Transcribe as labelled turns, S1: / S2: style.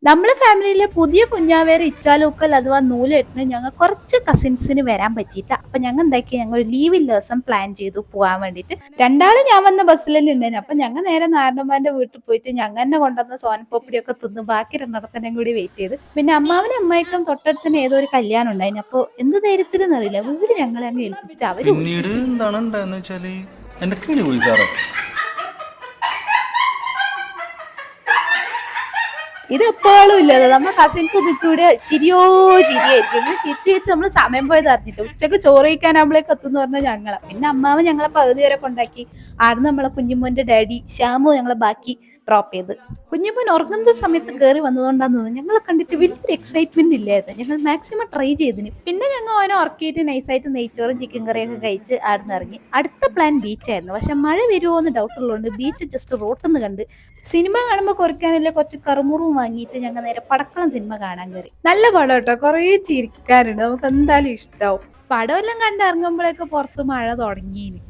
S1: നമ്മളെ ഫാമിലിയിലെ പുതിയ കുഞ്ഞാവേര് ഇച്ചാലൂക്കൽ അഥവാ നൂലെട്ടിന് ഞങ്ങൾ കുറച്ച് കസിൻസിന് വരാൻ പറ്റിയിട്ട. അപ്പൊ ഞങ്ങൾ എന്താക്കി, ഞങ്ങൾ ഒരു ലീവില്ല ദിവസം പ്ലാൻ ചെയ്തു പോവാൻ വേണ്ടിട്ട്. രണ്ടാളും ഞാൻ വന്ന ബസ്സിൽ തന്നെ ഉണ്ടായിരുന്നു. അപ്പൊ ഞങ്ങൾ നേരെ നാരണന്മാരുടെ വീട്ടിൽ പോയിട്ട് ഞങ്ങൾ തന്നെ കൊണ്ടുവന്ന സോനപ്പൊപ്പിടി ഒക്കെ തിന്ന് ബാക്കി രണ്ടിടത്തിനും കൂടി വെയിറ്റ് ചെയ്ത്. പിന്നെ അമ്മാവനും അമ്മായിക്കും തൊട്ടടുത്തിന് ഏതോ ഒരു കല്യാണം ഉണ്ടായിരുന്നു. അപ്പൊ എന്ത് ധൈര്യത്തിലെന്ന് അറിയില്ല, വീട് ഞങ്ങളെ അങ്ങ് ഏൽപ്പിച്ചിട്ട് അവര് പോയി.
S2: പിന്നീട് എന്താണ് ഉണ്ടായെന്ന് വെച്ചാല് എന്റെ കിളി പോയി സാറേ.
S1: ഇത് എപ്പോഴും ഇല്ലത്. നമ്മൾ കസിൻസ് ഒന്നിച്ചൂടെ ചിരിയോ ചിരിയായിരിക്കും. ഇങ്ങനെ ചിരിച്ച് ചിരിച്ച് നമ്മൾ സമയം പോയത് അറിഞ്ഞിട്ട് ഉച്ചക്ക് ചോറ് കഴിക്കാൻ നമ്മളേക്ക് എത്തുന്ന പറഞ്ഞാൽ ഞങ്ങളെ. പിന്നെ അമ്മാവ് ഞങ്ങളെ പകുതി വരെ കൊണ്ടാക്കി. ആടുന്ന് നമ്മളെ കുഞ്ഞുമോന്റെ ഡാഡി ശ്യാമു ഞങ്ങളെ ബാക്കി ഡ്രോപ്പ് ചെയ്ത്. കുഞ്ഞുമോൻ ഉറങ്ങുന്ന സമയത്ത് കയറി വന്നതുകൊണ്ടാന്ന് തോന്നുന്നു ഞങ്ങളെ കണ്ടിട്ട് വലിയൊരു എക്സൈറ്റ്മെന്റ് ഇല്ലായിരുന്നു. ഞങ്ങൾ മാക്സിമം ട്രൈ ചെയ്തിന്. പിന്നെ ഞങ്ങൾ ഓനെ ഉറക്കിയിട്ട് നൈസായിട്ട് നെയ്ച്ചോറും ചിക്കൻ കറിയൊക്കെ കഴിച്ച് ആടുന്ന് ഇറങ്ങി. അടുത്ത പ്ലാൻ ബീച്ചായിരുന്നു. പക്ഷെ മഴ വരുമോ എന്ന് ഡൗട്ട് ഉള്ളതുകൊണ്ട് ബീച്ച് ജസ്റ്റ് റോട്ടിന്ന് കണ്ട് സിനിമ കാണുമ്പോൾ കുറയ്ക്കാനില്ല കുറച്ച് കറുമുറും വാങ്ങിയിട്ട് ഞങ്ങൾ നേരെ പടക്കളം സിനിമ കാണാൻ കയറി. നല്ല പടം കേട്ടോ, കുറേ ചിരിക്കാനുണ്ട്, നമുക്ക് എന്തായാലും ഇഷ്ടാവും. പടമെല്ലാം കണ്ട് ഇറങ്ങുമ്പോഴേക്ക് പുറത്ത് മഴ തുടങ്ങിയിന്.